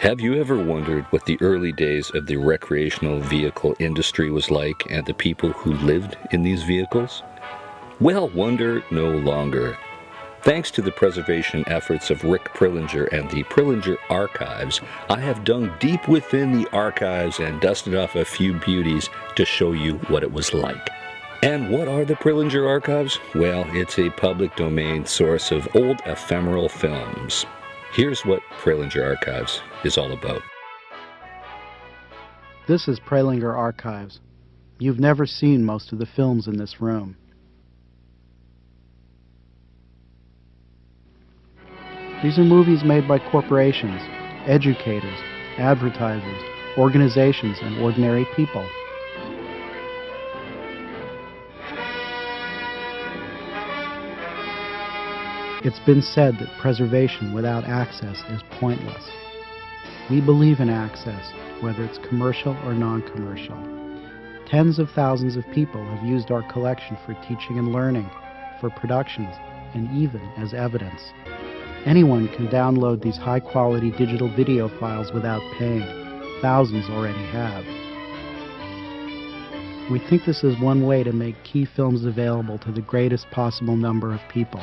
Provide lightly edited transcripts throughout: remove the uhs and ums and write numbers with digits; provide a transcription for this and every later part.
Have you ever wondered what the early days of the recreational vehicle industry was like and the people who lived in these vehicles? Well, wonder no longer. Thanks to the preservation efforts of Rick Prelinger and the Prelinger Archives, I have dug deep within the archives and dusted off a few beauties to show you what it was like. And what are the Prelinger Archives? Well, it's a public domain source of old ephemeral films. Here's what Prelinger Archives is all about. This is Prelinger Archives. You've never seen most of the films in this room. These are movies made by corporations, educators, advertisers, organizations, and ordinary people. It's been said that preservation without access is pointless. We believe in access, whether it's commercial or non-commercial. Tens of thousands of people have used our collection for teaching and learning, for productions, and even as evidence. Anyone can download these high-quality digital video files without paying. Thousands already have. We think this is one way to make key films available to the greatest possible number of people.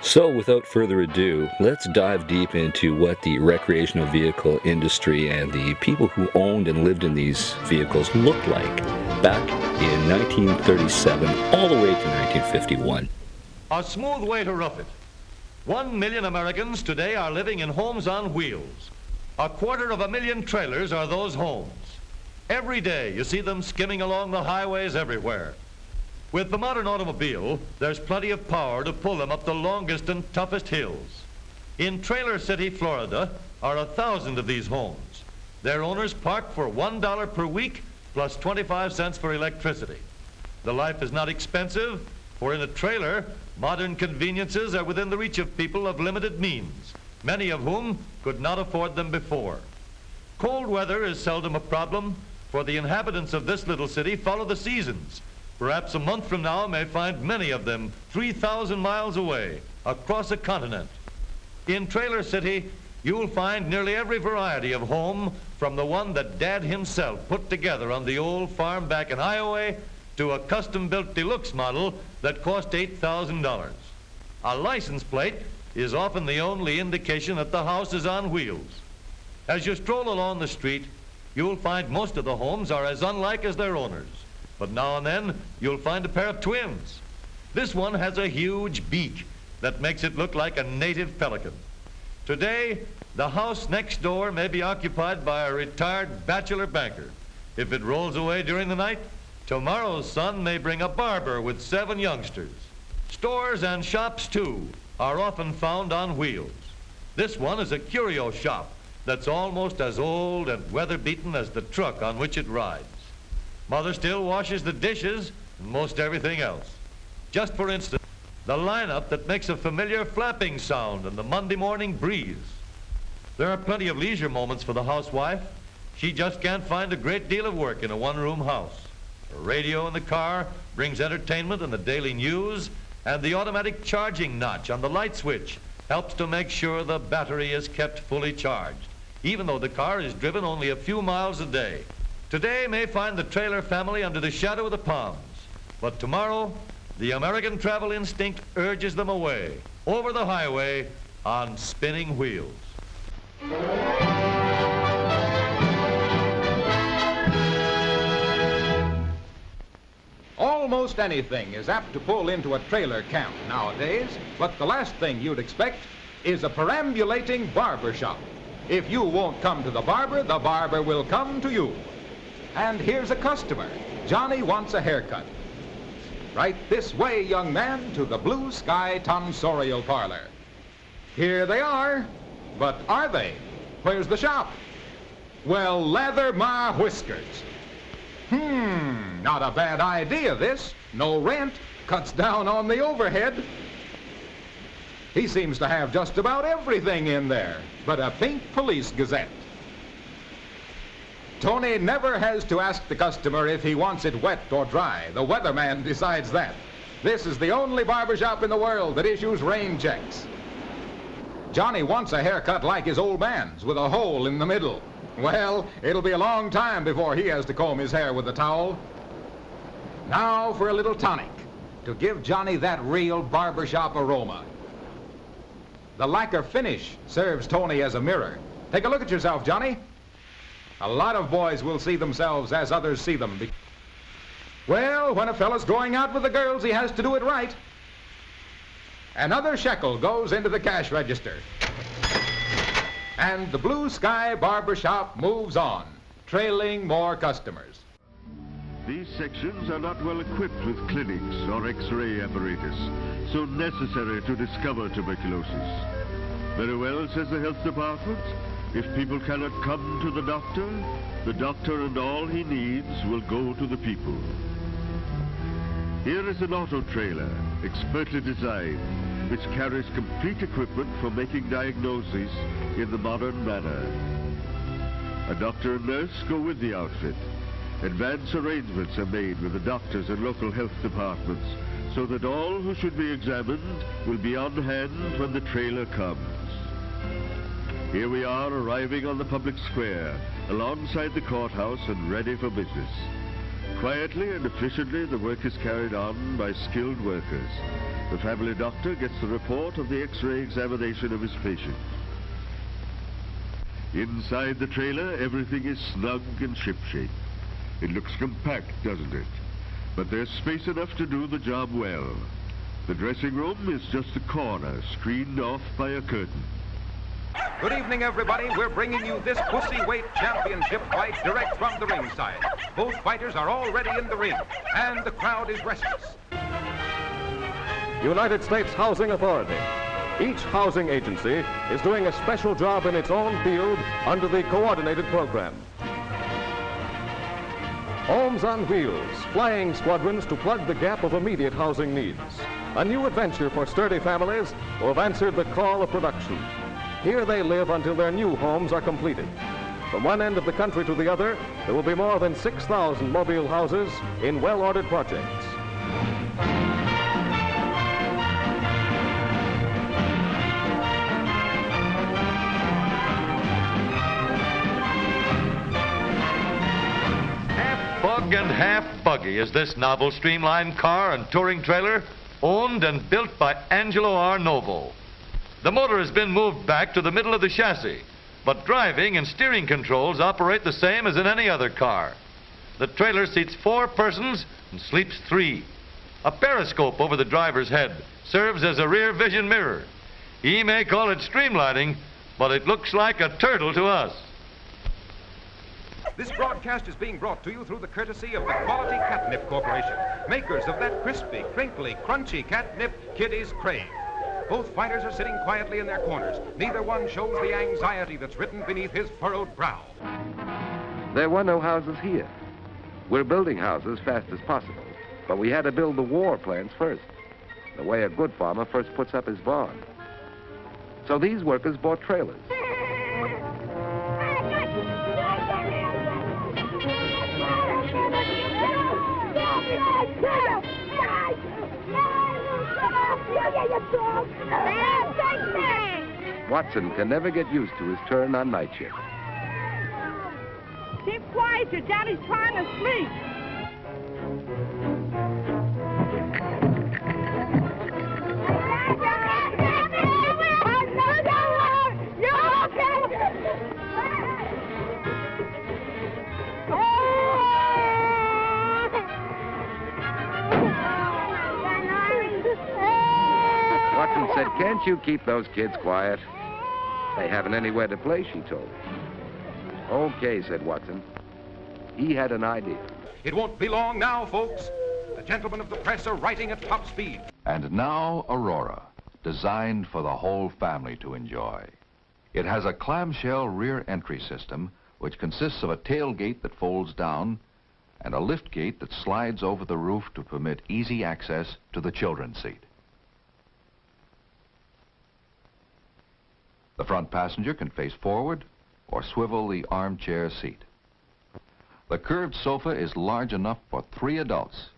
So, without further ado, let's dive deep into what the recreational vehicle industry and the people who owned and lived in these vehicles looked like back in 1937 all the way to 1951. A smooth way to rough it. 1 million Americans today are living in homes on wheels. 250,000 trailers are those homes. Every day you see them skimming along the highways everywhere. With the modern automobile, there's plenty of power to pull them up the longest and toughest hills. In Trailer City, Florida, are 1,000 of these homes. Their owners park for $1 per week plus 25 cents for electricity. The life is not expensive, for in a trailer, modern conveniences are within the reach of people of limited means, many of whom could not afford them before. Cold weather is seldom a problem, for the inhabitants of this little city follow the seasons. Perhaps a month from now may find many of them 3,000 miles away, across a continent. In Trailer City, you'll find nearly every variety of home, from the one that Dad himself put together on the old farm back in Iowa to a custom-built deluxe model that cost $8,000. A license plate is often the only indication that the house is on wheels. As you stroll along the street, you'll find most of the homes are as unlike as their owners. But now and then, you'll find a pair of twins. This one has a huge beak that makes it look like a native pelican. Today, the house next door may be occupied by a retired bachelor banker. If it rolls away during the night, tomorrow's sun may bring a barber with 7 youngsters. Stores and shops, too, are often found on wheels. This one is a curio shop that's almost as old and weather-beaten as the truck on which it rides. Mother still washes the dishes and most everything else. Just for instance, the lineup that makes a familiar flapping sound in the Monday morning breeze. There are plenty of leisure moments for the housewife. She just can't find a great deal of work in a one-room house. A radio in the car brings entertainment and the daily news, and the automatic charging notch on the light switch helps to make sure the battery is kept fully charged, even though the car is driven only a few miles a day. Today may find the trailer family under the shadow of the palms, but tomorrow, the American travel instinct urges them away, over the highway, on spinning wheels. Almost anything is apt to pull into a trailer camp nowadays, but the last thing you'd expect is a perambulating barber shop. If you won't come to the barber will come to you. And here's a customer. Johnny wants a haircut. Right this way, young man, to the Blue Sky Tonsorial Parlor. Here they are. But are they? Where's the shop? Well, lather my whiskers. Not a bad idea, this. No rent, cuts down on the overhead. He seems to have just about everything in there, but a pink police gazette. Tony never has to ask the customer if he wants it wet or dry. The weatherman decides that. This is the only barbershop in the world that issues rain checks. Johnny wants a haircut like his old man's, with a hole in the middle. Well, it'll be a long time before he has to comb his hair with a towel. Now for a little tonic to give Johnny that real barbershop aroma. The lacquer finish serves Tony as a mirror. Take a look at yourself, Johnny. A lot of boys will see themselves as others see them. Well, when a fella's going out with the girls, he has to do it right. Another shekel goes into the cash register. And the Blue Sky Barbershop moves on, trailing more customers. These sections are not well equipped with clinics or X-ray apparatus, so necessary to discover tuberculosis. Very well, says the health department. If people cannot come to the doctor and all he needs will go to the people. Here is an auto trailer, expertly designed, which carries complete equipment for making diagnoses in the modern manner. A doctor and nurse go with the outfit. Advance arrangements are made with the doctors and local health departments so that all who should be examined will be on hand when the trailer comes. Here we are arriving on the public square, alongside the courthouse and ready for business. Quietly and efficiently, the work is carried on by skilled workers. The family doctor gets the report of the X-ray examination of his patient. Inside the trailer, everything is snug and shipshape. It looks compact, doesn't it? But there's space enough to do the job well. The dressing room is just a corner, screened off by a curtain. Good evening, everybody. We're bringing you this pussy weight championship fight direct from the ringside. Both fighters are already in the ring, and the crowd is restless. United States Housing Authority. Each housing agency is doing a special job in its own field under the coordinated program. Homes on Wheels, flying squadrons to plug the gap of immediate housing needs. A new adventure for sturdy families who have answered the call of production. Here they live until their new homes are completed. From one end of the country to the other, there will be more than 6,000 mobile houses in well-ordered projects. Half bug and half buggy is this novel streamlined car and touring trailer, owned and built by Angelo R. Novo. The motor has been moved back to the middle of the chassis, but driving and steering controls operate the same as in any other car. The trailer seats 4 persons and sleeps 3. A periscope over the driver's head serves as a rear vision mirror. He may call it streamlining, but it looks like a turtle to us. This broadcast is being brought to you through the courtesy of the Quality Catnip Corporation, makers of that crispy, crinkly, crunchy catnip kiddies crave. Both fighters are sitting quietly in their corners. Neither one shows the anxiety that's written beneath his furrowed brow. There were no houses here. We're building houses fast as possible, but we had to build the war plans first, the way a good farmer first puts up his barn. So these workers bought trailers. Watson can never get used to his turn on night shift. Keep quiet, your daddy's trying to sleep. Watson said, "Can't you keep those kids quiet? They haven't anywhere to play," she told him. "Okay," said Watson. He had an idea. It won't be long now, folks. The gentlemen of the press are writing at top speed. And now Aurora, designed for the whole family to enjoy. It has a clamshell rear entry system, which consists of a tailgate that folds down and a lift gate that slides over the roof to permit easy access to the children's seat. The front passenger can face forward or swivel the armchair seat. The curved sofa is large enough for 3 adults.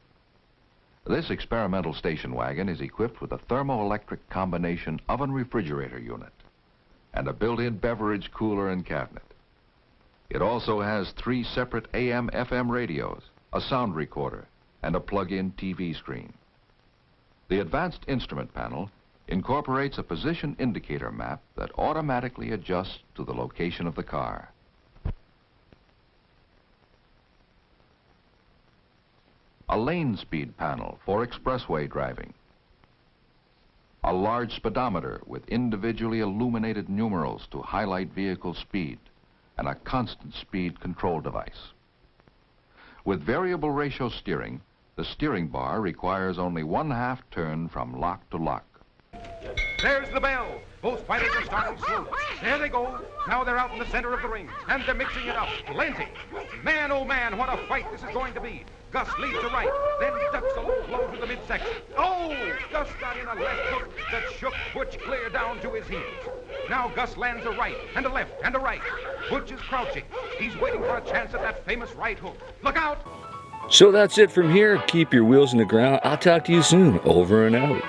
This experimental station wagon is equipped with a thermoelectric combination oven refrigerator unit. and a built-in beverage cooler and cabinet. It also has 3 separate AM/FM radios, a sound recorder, and a plug-in TV screen. The advanced instrument panel incorporates a position indicator map that automatically adjusts to the location of the car. A lane speed panel for expressway driving. A large speedometer with individually illuminated numerals to highlight vehicle speed, and a constant speed control device. With variable ratio steering, the steering bar requires only 1/2 turn from lock to lock. There's the bell. Both fighters are starting slow. There they go. Now they're out in the center of the ring, and they're mixing it up. Plenty. Man, oh man, what a fight this is going to be. Gus leads to right, then ducks a low blow to the midsection. Oh! Gus got in a left hook that shook Butch clear down to his heels. Now Gus lands a right, and a left, and a right. Butch is crouching. He's waiting for a chance at that famous right hook. Look out! So that's it from here. Keep your wheels in the ground. I'll talk to you soon. Over and out.